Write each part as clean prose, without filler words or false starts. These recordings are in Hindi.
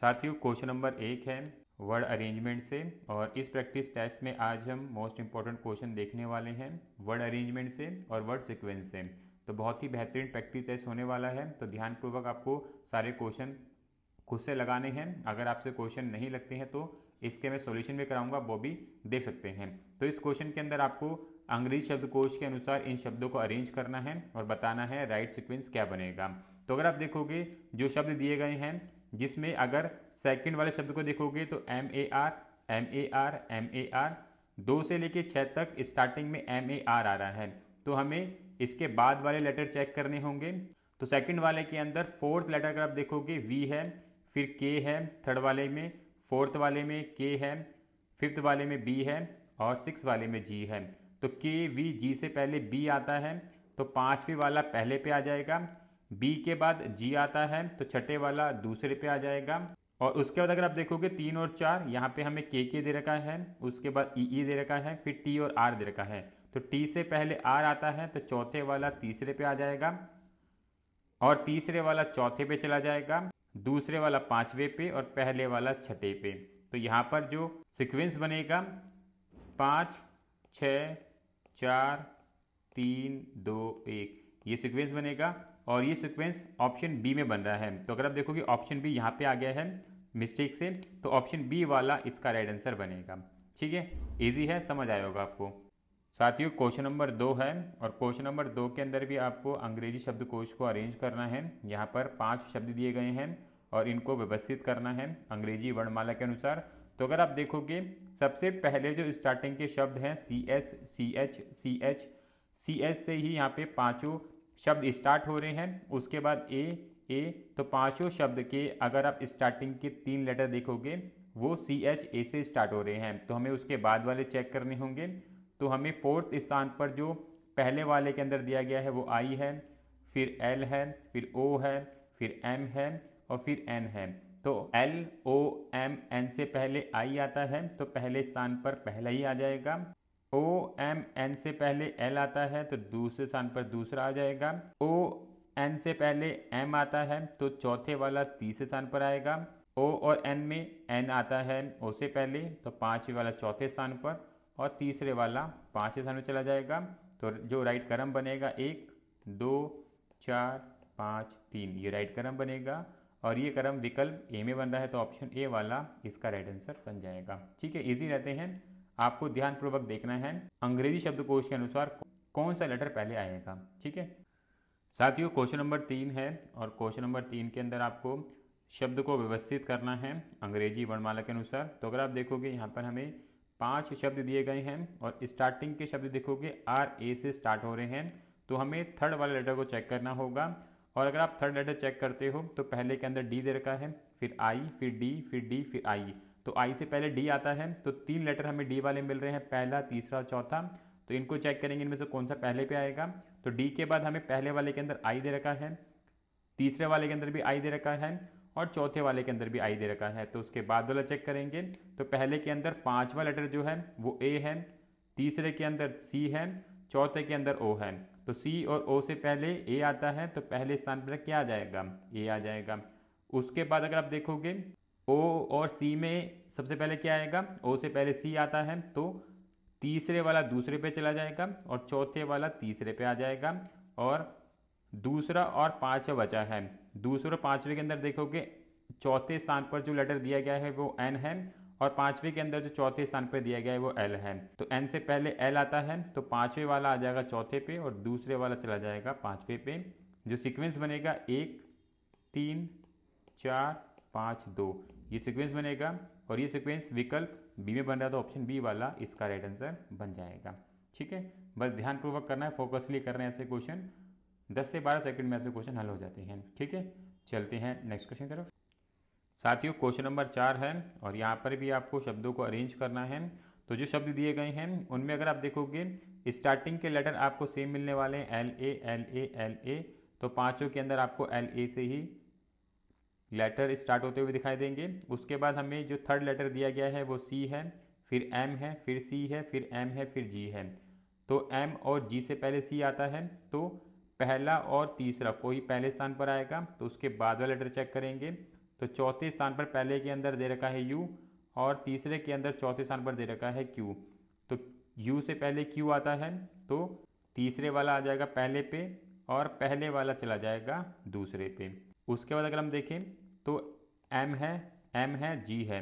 साथियों क्वेश्चन नंबर 1 है वर्ड अरेंजमेंट से, और इस प्रैक्टिस टेस्ट में आज हम मोस्ट इंपॉर्टेंट क्वेश्चन देखने वाले हैं वर्ड अरेंजमेंट से और वर्ड सीक्वेंस से। तो बहुत ही बेहतरीन प्रैक्टिस टेस्ट होने वाला है, तो ध्यानपूर्वक आपको सारे क्वेश्चन खुद से लगाने हैं। अगर आपसे क्वेश्चन नहीं लगते हैं तो इसके मैं सॉल्यूशन भी कराऊंगा, वो भी देख सकते हैं। तो इस क्वेश्चन के अंदर आपको अंग्रेजी शब्दकोश के अनुसार इन शब्दों को अरेंज करना है और बताना है राइट सीक्वेंस क्या बनेगा। तो अगर आप देखोगे जो शब्द दिए गए हैं, जिसमें अगर सेकंड वाले शब्द को देखोगे तो M A R M A R M A R, 2 से लेके 6 तक स्टार्टिंग में एम ए आर आ रहा है, तो हमें इसके बाद वाले लेटर चेक करने होंगे। तो सेकंड वाले के अंदर फोर्थ लेटर अगर आप देखोगे वी है, फिर के है, थर्ड वाले में, फोर्थ वाले में के है, फिफ्थ वाले में बी है और सिक्स वाले में जी है। तो के वी जी से पहले बी आता है, तो पांचवी वाला पहले पे आ जाएगा। बी के बाद जी आता है, तो छठे वाला दूसरे पे आ जाएगा। और उसके बाद अगर आप देखोगे 3 और 4, यहाँ पे हमें के दे रखा है, उसके बाद ई दे रखा है, फिर टी और आर दे रखा है। तो टी से पहले आर आता है, तो चौथे वाला तीसरे पे आ जाएगा, और तीसरे वाला चौथे पे चला जाएगा, दूसरे वाला पांचवे पे और पहले वाला छठे पे। तो यहाँ पर जो सीक्वेंस बनेगा 5 6 4 3 2 1, ये सीक्वेंस बनेगा। और ये सीक्वेंस ऑप्शन बी में बन रहा है। तो अगर आप देखोगे ऑप्शन बी यहाँ पे आ गया है मिस्टेक से, तो ऑप्शन बी वाला इसका राइट आंसर बनेगा। ठीक है, इजी है, समझ आया होगा आपको। साथियों क्वेश्चन नंबर 2 है, और क्वेश्चन नंबर 2 के अंदर भी आपको अंग्रेजी शब्दकोश को अरेंज करना है। यहाँ पर 5 शब्द दिए गए हैं और इनको व्यवस्थित करना है अंग्रेजी वर्णमाला के अनुसार। तो अगर आप देखोगे सबसे पहले जो स्टार्टिंग के शब्द हैं C H C H C H, C H से ही यहाँ पे पांचों शब्द स्टार्ट हो रहे हैं। उसके बाद ए, तो पांचों शब्द के अगर आप स्टार्टिंग के 3 लेटर देखोगे वो सी एच ए से स्टार्ट हो रहे हैं, तो हमें उसके बाद वाले चेक करने होंगे। तो हमें फोर्थ स्थान पर जो पहले वाले के अंदर दिया गया है वो आई है, फिर एल है, फिर ओ है, फिर एम है और फिर एन है। तो एल ओ एम एन से पहले आई आता है, तो पहले स्थान पर पहला ही आ जाएगा। ओ एम एन से पहले एल आता है, तो दूसरे स्थान पर दूसरा आ जाएगा। ओ एन से पहले एम आता है, तो चौथे वाला तीसरे स्थान पर आएगा। ओ और एन में एन आता है ओ से पहले, तो पांचवे वाला चौथे स्थान पर और तीसरे वाला पांचवें स्थान में चला जाएगा। तो जो राइट क्रम बनेगा 1 2 4 5 3, ये राइट क्रम बनेगा। और ये क्रम विकल्प ए में बन रहा है, तो ऑप्शन ए वाला इसका राइट आंसर बन जाएगा। ठीक है, इजी रहते हैं, आपको ध्यानपूर्वक देखना है अंग्रेजी शब्दकोश के अनुसार कौन सा लेटर पहले आएगा। ठीक है साथियों, क्वेश्चन नंबर 3 है, और क्वेश्चन नंबर 3 के अंदर आपको शब्द को व्यवस्थित करना है अंग्रेजी वर्णमाला के अनुसार। तो अगर आप देखोगे यहाँ पर हमें 5 शब्द दिए गए हैं और स्टार्टिंग के शब्द देखोगे आर ए से स्टार्ट हो रहे हैं, तो हमें थर्ड वाले लेटर को चेक करना होगा। और अगर आप थर्ड लेटर चेक करते हो तो पहले के अंदर डी दे रखा है, फिर आई, फिर डी, फिर डी, फिर आई। तो आई से पहले डी आता है, तो 3 लेटर हमें डी वाले मिल रहे हैं, पहला, तीसरा, चौथा। तो इनको चेक करेंगे इनमें से कौन सा पहले पे आएगा। तो डी के बाद हमें पहले वाले के अंदर आई दे रखा है, तीसरे वाले के अंदर भी आई दे रखा है और चौथे वाले के अंदर भी आई दे रखा है। तो उसके बाद वाला चेक करेंगे, तो पहले के अंदर पांचवा लेटर जो है वो ए है, तीसरे के अंदर सी है, चौथे के अंदर ओ है। तो सी और ओ से पहले ए आता है, तो पहले स्थान पर क्या आ जाएगा, ए आ जाएगा। उसके बाद अगर आप देखोगे ओ और सी में सबसे पहले क्या आएगा, ओ से पहले सी आता है, तो तीसरे वाला दूसरे पे चला जाएगा और चौथे वाला तीसरे पे आ जाएगा। और दूसरा और पांचवा बचा है, दूसरे और पांचवे के अंदर देखोगे चौथे स्थान पर जो लेटर दिया गया है वो एन है, और पांचवे के अंदर जो चौथे स्थान पर दिया गया है वो एल है। तो एन से पहले एल आता है, तो पांचवे वाला आ जाएगा चौथे पे और दूसरे वाला चला जाएगा पांचवे पे। जो सीक्वेंस बनेगा 1 3 4 5 2, ये सीक्वेंस बनेगा। और ये सीक्वेंस विकल्प बी में बन रहा है, तो ऑप्शन बी वाला इसका राइट आंसर बन जाएगा। ठीक है, बस ध्यानपूर्वक करना है, फोकसली करना है ऐसे क्वेश्चन, 10 से 12 सेकंड में ऐसे क्वेश्चन हल हो जाते हैं। ठीक है, चलते हैं नेक्स्ट क्वेश्चन की तरफ। साथियों क्वेश्चन नंबर 4 है, और यहाँ पर भी आपको शब्दों को अरेंज करना है। तो जो शब्द दिए गए हैं उनमें अगर आप देखोगे स्टार्टिंग के लेटर आपको सेम मिलने वाले हैं, L A L A L A. तो पांचों के अंदर आपको एल ए से ही लेटर स्टार्ट होते हुए दिखाई देंगे। उसके बाद हमें जो थर्ड लेटर दिया गया है वो सी है, फिर एम है, फिर सी है, फिर एम है, फिर जी है। तो एम और जी से पहले सी आता है, तो पहला और तीसरा कोई पहले स्थान पर आएगा, तो उसके बाद वाला लेटर चेक करेंगे। तो चौथे स्थान पर पहले के अंदर दे रखा है U और तीसरे के अंदर चौथे स्थान पर दे रखा है Q। तो U से पहले Q आता है तो तीसरे वाला आ जाएगा पहले पे और पहले वाला चला जाएगा दूसरे पे। उसके बाद अगर हम देखें तो M है G है,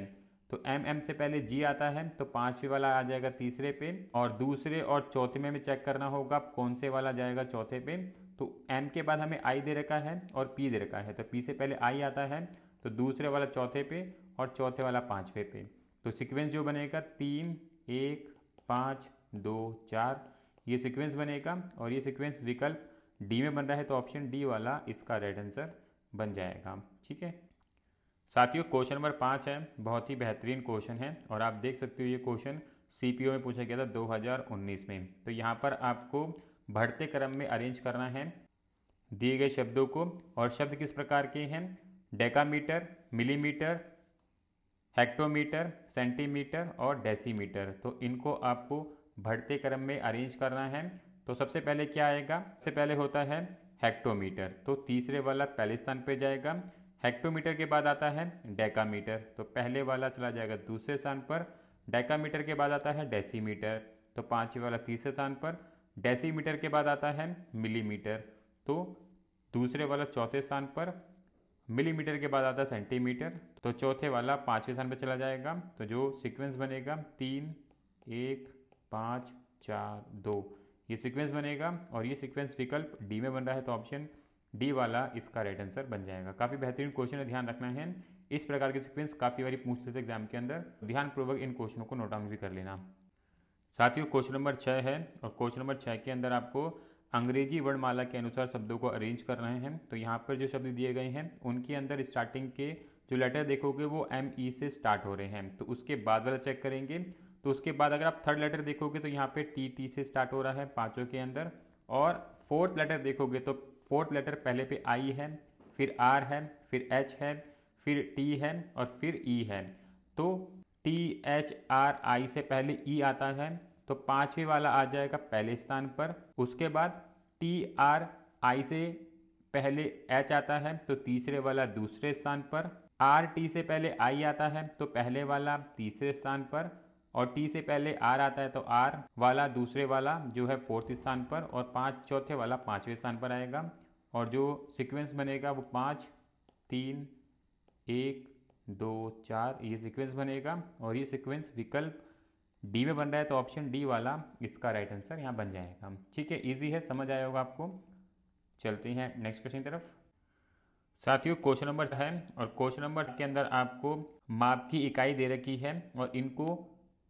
तो M से पहले G आता है तो पांचवे वाला आ जाएगा तीसरे पे और दूसरे और चौथे में चेक करना होगा कौन से वाला जाएगा चौथे पे। तो M के बाद हमें I दे रखा है और P दे रखा है, तो P से पहले I आता है तो दूसरे वाला चौथे पे और चौथे वाला पांचवे पे। तो सीक्वेंस जो बनेगा 3 1 5 2 4 ये सीक्वेंस बनेगा और ये सीक्वेंस विकल्प डी में बन रहा है तो ऑप्शन डी वाला इसका राइट आंसर बन जाएगा। ठीक है साथियों, क्वेश्चन नंबर 5 है, बहुत ही बेहतरीन क्वेश्चन है और आप देख सकते हो ये क्वेश्चन सीपीओ में पूछा गया था 2019 में। तो यहाँ पर आपको बढ़ते क्रम में अरेंज करना है दिए गए शब्दों को और शब्द किस प्रकार के हैं, डेकामीटर, मिलीमीटर, हेक्टोमीटर, सेंटीमीटर और डेसीमीटर। तो इनको आपको बढ़ते क्रम में अरेंज करना है। तो सबसे पहले क्या आएगा, सबसे पहले होता है हेक्टोमीटर, तो तीसरे वाला पहले स्थान पे जाएगा। हेक्टोमीटर के बाद आता है डेकामीटर, तो पहले वाला चला जाएगा दूसरे स्थान पर। डेकामीटर के बाद आता है डेसीमीटर, तो पांचवे वाला तीसरे स्थान पर। डेसीमीटर के बाद आता है मिलीमीटर, तो दूसरे वाला चौथे स्थान पर। मिलीमीटर के बाद आता है सेंटीमीटर, तो चौथे वाला पांचवें स्थान पर चला जाएगा। तो जो सीक्वेंस बनेगा 3 1 5 4 2 ये सीक्वेंस बनेगा और ये सीक्वेंस विकल्प डी में बन रहा है तो ऑप्शन डी वाला इसका राइट आंसर बन जाएगा। काफ़ी बेहतरीन क्वेश्चन है, ध्यान रखना है। इस प्रकार के सीक्वेंस काफ़ी बारी पूछ लेते एग्जाम के अंदर, ध्यानपूर्वक इन क्वेश्चनों को नोट डाउन भी कर लेना। साथियों क्वेश्चन नंबर 6 है और क्वेश्चन नंबर 6 के अंदर आपको अंग्रेजी वर्णमाला के अनुसार शब्दों को अरेंज कर रहे हैं। तो यहाँ पर जो शब्द दिए गए हैं उनके अंदर स्टार्टिंग के जो लेटर देखोगे वो ME से स्टार्ट हो रहे हैं, तो उसके बाद वाला चेक करेंगे। तो उसके बाद अगर आप थर्ड लेटर देखोगे तो यहाँ पे TT से स्टार्ट हो रहा है पांचों के अंदर, और फोर्थ लेटर देखोगे तो फोर्थ लेटर पहले पे I है, फिर R है, फिर H है, फिर T है और फिर E है। तो THRI से पहले E आता है तो पांचवे वाला आ जाएगा पहले स्थान पर। उसके बाद TRI से पहले H आता है तो तीसरे वाला दूसरे स्थान पर। RT से पहले I आता है तो पहले वाला तीसरे स्थान पर, और T से पहले R आता है तो R वाला दूसरे वाला जो है फोर्थ स्थान पर, और चौथे वाला पांचवें स्थान पर आएगा। और जो सीक्वेंस बनेगा वो 5 3 1 2 4 ये सीक्वेंस बनेगा और ये सीक्वेंस विकल्प डी में बन रहा है तो ऑप्शन डी वाला इसका राइट आंसर यहाँ बन जाएगा। ठीक है, इजी है, समझ आया होगा आपको। चलते हैं नेक्स्ट क्वेश्चन की तरफ। साथियों क्वेश्चन नंबर है और क्वेश्चन नंबर के अंदर आपको माप की इकाई दे रखी है और इनको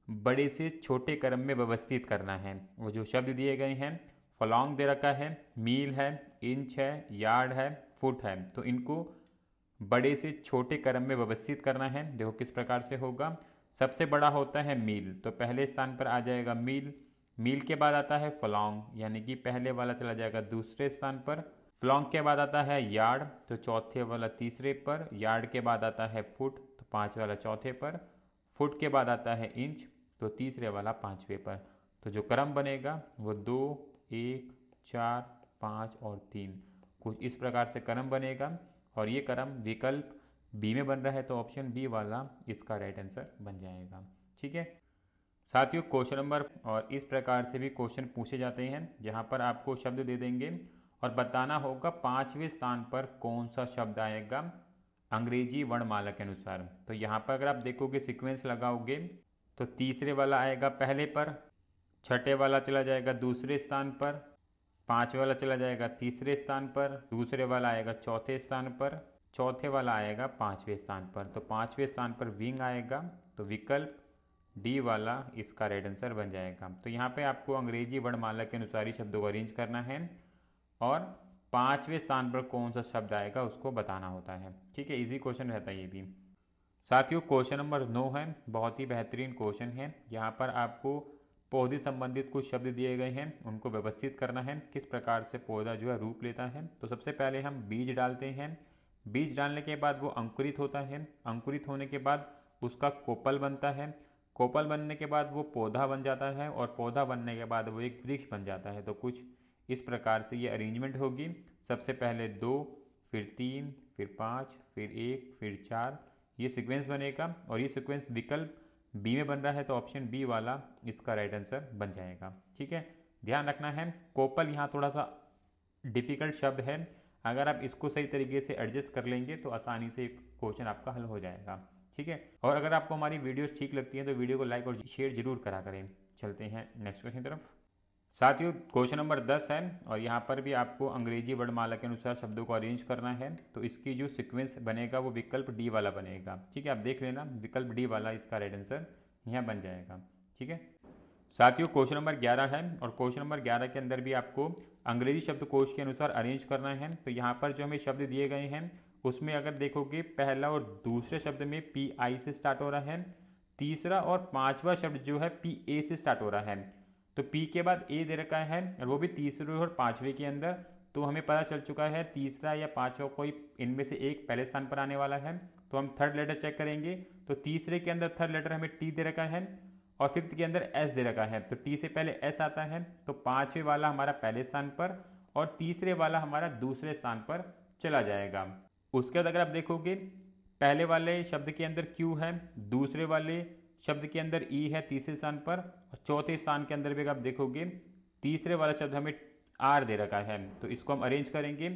बड़े से छोटे क्रम में व्यवस्थित करना है। वो जो शब्द दिए गए हैं, फलॉन्ग दे रखा है, मील है, इंच है, यार्ड है, फुट है। तो इनको बड़े से छोटे क्रम में व्यवस्थित करना है। देखो किस प्रकार से होगा। सबसे बड़ा होता है मील, तो पहले स्थान पर आ जाएगा मील। मील के बाद आता है फलॉन्ग, यानी कि पहले वाला चला जाएगा दूसरे स्थान पर। फलॉन्ग के बाद आता है यार्ड, तो चौथे वाला तीसरे पर। यार्ड के बाद आता है फुट, तो पांचवे वाला चौथे पर। फुट के बाद आता है इंच, तो तीसरे वाला पांचवे पर। तो जो क्रम बनेगा वो 2 1 4 5 और 3 कुछ इस प्रकार से क्रम बनेगा और ये क्रम विकल्प बी में बन रहा है तो ऑप्शन बी वाला इसका राइट आंसर बन जाएगा। ठीक है साथियों, क्वेश्चन नंबर और इस प्रकार से भी क्वेश्चन पूछे जाते हैं जहां पर आपको शब्द दे देंगे और बताना होगा पांचवें स्थान पर कौन सा शब्द आएगा अंग्रेजी वर्णमाला के अनुसार। तो यहाँ पर अगर आप देखोगे सीक्वेंस लगाओगे तो तीसरे वाला आएगा पहले पर, छठे वाला चला जाएगा दूसरे स्थान पर, पांचवे वाला चला जाएगा तीसरे स्थान पर, दूसरे वाला आएगा चौथे स्थान पर, चौथे वाला आएगा पांचवें स्थान पर। तो पांचवें स्थान पर विंग आएगा, तो विकल्प डी वाला इसका राइट आंसर बन जाएगा। तो यहाँ पे आपको अंग्रेजी वर्णमाला के अनुसार ही शब्दों को अरेंज करना है और पांचवें स्थान पर कौन सा शब्द आएगा उसको बताना होता है। ठीक है, इजी क्वेश्चन रहता है ये भी। साथियों क्वेश्चन नंबर 9 है, बहुत ही बेहतरीन क्वेश्चन है। यहाँ पर आपको पौधे संबंधित कुछ शब्द दिए गए हैं, उनको व्यवस्थित करना है किस प्रकार से पौधा जो है रूप लेता है। तो सबसे पहले हम बीज डालते हैं, बीज डालने के बाद वो अंकुरित होता है, अंकुरित होने के बाद उसका कोपल बनता है, कोपल बनने के बाद वो पौधा बन जाता है और पौधा बनने के बाद वो एक वृक्ष बन जाता है। तो कुछ इस प्रकार से ये अरेंजमेंट होगी। सबसे पहले 2, फिर 3, फिर 5, फिर 1, फिर 4, ये सीक्वेंस बनेगा और ये सीक्वेंस विकल्प बी में बन रहा है, तो ऑप्शन बी वाला इसका राइट आंसर बन जाएगा। ठीक है, ध्यान रखना है कोपल यहाँ थोड़ा सा डिफिकल्ट शब्द है, अगर आप इसको सही तरीके से एडजस्ट कर लेंगे तो आसानी से क्वेश्चन आपका हल हो जाएगा। ठीक है, और अगर आपको हमारी वीडियोस ठीक लगती हैं तो वीडियो को लाइक और शेयर जरूर करा करें। चलते हैं नेक्स्ट क्वेश्चन की तरफ। साथियों क्वेश्चन नंबर 10 है और यहाँ पर भी आपको अंग्रेजी वर्णमाला के अनुसार शब्दों को अरेंज करना है, तो इसकी जो सीक्वेंस बनेगा वो विकल्प डी वाला बनेगा। ठीक है, आप देख लेना विकल्प डी वाला इसका राइट आंसर यहाँ बन जाएगा। ठीक है साथियों, क्वेश्चन नंबर 11 है और क्वेश्चन नंबर 11 के अंदर भी आपको अंग्रेजी शब्दकोश के अनुसार अरेंज करना है। तो यहाँ पर जो हमें शब्द दिए गए हैं उसमें अगर देखोगे पहला और दूसरे शब्द में पी आई से स्टार्ट हो रहा है, तीसरा और पांचवा शब्द जो है पी ए से स्टार्ट हो रहा है। तो पी के बाद ए दे रखा है और वो भी तीसरे और पांचवे के अंदर, तो हमें पता चल चुका है तीसरा या पांचवा कोई इनमें से एक पहले स्थान पर आने वाला है। तो हम थर्ड लेटर चेक करेंगे, तो तीसरे के अंदर थर्ड लेटर हमें टी दे रखा है और फिफ्थ के अंदर एस दे रखा है, तो टी से पहले एस आता है, तो पांचवे वाला हमारा पहले स्थान पर और तीसरे वाला हमारा दूसरे स्थान पर चला जाएगा। उसके बाद अगर आप देखोगे पहले वाले शब्द के अंदर क्यू है, दूसरे वाले शब्द के अंदर ई है तीसरे स्थान पर, और चौथे स्थान के अंदर भी आप देखोगे तीसरे वाला शब्द हमें आर दे रखा है। तो इसको हम अरेंज करेंगे,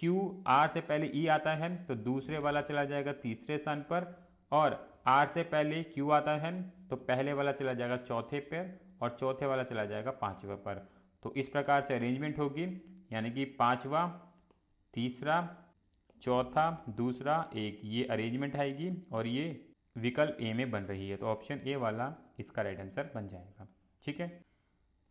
क्यू आर से पहले ई आता है तो दूसरे वाला चला जाएगा तीसरे स्थान पर, और आर से पहले क्यू आता है तो पहले वाला चला जाएगा चौथे पर और चौथे वाला चला जाएगा पांचवे पर। तो इस प्रकार से अरेंजमेंट होगी, यानी कि पांचवा, तीसरा, चौथा, दूसरा, एक, ये अरेंजमेंट आएगी और ये विकल्प ए में बन रही है, तो ऑप्शन ए वाला इसका राइट आंसर बन जाएगा। ठीक है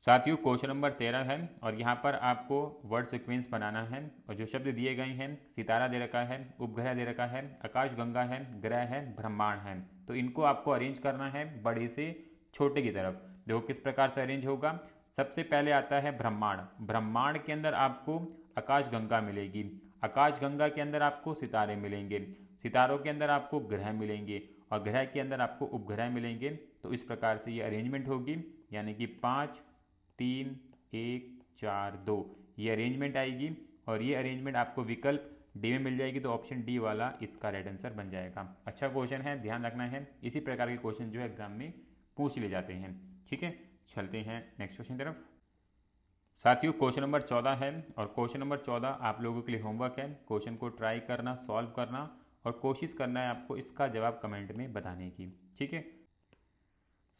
साथियों, क्वेश्चन नंबर 13 है और यहाँ पर आपको वर्ड सीक्वेंस बनाना है और जो शब्द दिए गए हैं सितारा दे रखा है, उपग्रह दे रखा है, आकाशगंगा है, ग्रह है, ब्रह्मांड है, तो इनको आपको अरेंज करना है बड़े से छोटे की तरफ। देखो किस प्रकार से अरेंज होगा। सबसे पहले आता है ब्रह्मांड, ब्रह्मांड के अंदर आपको आकाशगंगा मिलेगी, आकाशगंगा के अंदर आपको सितारे मिलेंगे, सितारों के अंदर आपको ग्रह मिलेंगे और ग्रह के अंदर आपको उपग्रह मिलेंगे। तो इस प्रकार से ये अरेंजमेंट होगी, यानी कि 5, 3, 1, 4, 2, ये अरेंजमेंट आएगी और ये अरेंजमेंट आपको विकल्प डी में मिल जाएगी, तो ऑप्शन डी वाला इसका राइट आंसर बन जाएगा। अच्छा क्वेश्चन है, ध्यान रखना है, इसी प्रकार के क्वेश्चन जो है एग्जाम में पूछ ले जाते हैं। ठीक है, चलते हैं नेक्स्ट क्वेश्चन की तरफ। साथियों क्वेश्चन नंबर 14 है और क्वेश्चन नंबर 14 आप लोगों के लिए होमवर्क है, क्वेश्चन को ट्राई करना, सॉल्व करना और कोशिश करना है आपको इसका जवाब कमेंट में बताने की। ठीक है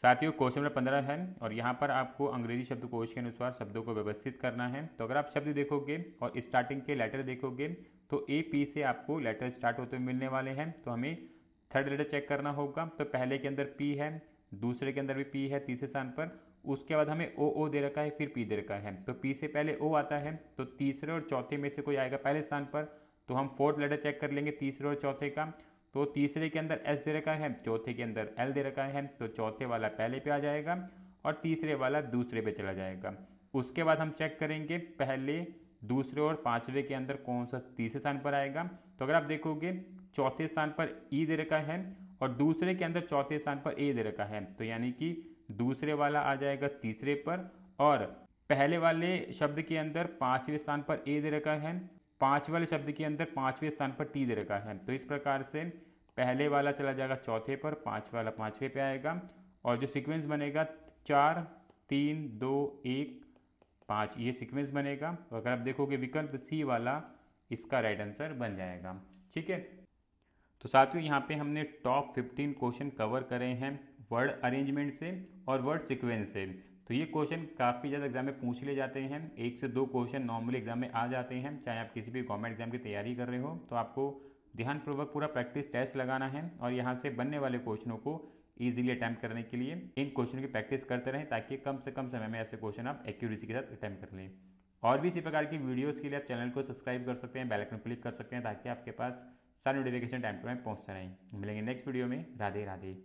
साथियों, क्वेश्चन नंबर 15 है और यहाँ पर आपको अंग्रेजी शब्दकोश के अनुसार शब्दों को व्यवस्थित करना है। तो अगर आप शब्द देखोगे और स्टार्टिंग के लेटर देखोगे तो ए पी से आपको लेटर स्टार्ट होते हुए मिलने वाले हैं, तो हमें थर्ड लेटर चेक करना होगा। तो पहले के अंदर पी है, दूसरे के अंदर भी पी है तीसरे स्थान पर, उसके बाद हमें ओ दे रखा है, फिर पी दे रखा है, तो पी से पहले ओ आता है, तो तीसरे और चौथे में से कोई आएगा पहले स्थान पर, तो हम फोर्थ लेटर चेक कर लेंगे तीसरे और चौथे का। तो तीसरे के अंदर एस दे रखा है, चौथे के अंदर एल दे रखा है, तो चौथे वाला पहले पे आ जाएगा और तीसरे वाला दूसरे पे चला जाएगा। उसके बाद हम चेक करेंगे पहले, दूसरे और पांचवे के अंदर कौन सा तीसरे स्थान पर आएगा। तो अगर आप देखोगे चौथे स्थान पर ई दे रखा है और दूसरे के अंदर चौथे स्थान पर ए दे रखा है, तो यानी कि दूसरे वाला आ जाएगा तीसरे पर और पहले वाले शब्द के अंदर पांचवें स्थान पर ए दे रखा है, पांच वाले शब्द के अंदर पांचवें स्थान पर टी दे रखा है। तो इस प्रकार से पहले वाला चला जाएगा चौथे पर, पांच वाला पांचवें पे आएगा और जो सीक्वेंस बनेगा 4, 3, 2, 1, 5, ये सीक्वेंस बनेगा। तो अगर आप देखोगे विकल्प सी वाला इसका राइट आंसर बन जाएगा। ठीक है, तो साथियों यहाँ पे हमने टॉप 15 क्वेश्चन कवर करे हैं वर्ड अरेंजमेंट से और वर्ड सीक्वेंस से। तो ये क्वेश्चन काफ़ी ज़्यादा एग्जाम में पूछ ले जाते हैं, 1 से 2 क्वेश्चन नॉर्मली एग्जाम में आ जाते हैं। चाहे आप किसी भी गवर्नमेंट एग्जाम की तैयारी कर रहे हो तो आपको ध्यानपूर्वक पूरा प्रैक्टिस टेस्ट लगाना है और यहाँ से बनने वाले क्वेश्चनों को ईजिली अटैम्प्ट करने के लिए इन क्वेश्चन की प्रैक्टिस करते रहें, ताकि कम से कम समय में ऐसे क्वेश्चन आप एक्यूरेसी के साथ अटैम्प्ट कर लें। और भी इसी प्रकार की वीडियोज़ के लिए आप चैनल को सब्सक्राइब कर सकते हैं, बेल आइकन क्लिक कर सकते हैं, ताकि आपके पास सारी नोटिफिकेशन टाइम टू टाइम पहुँचते रहें। मिलेंगे नेक्स्ट वीडियो में। राधे राधे।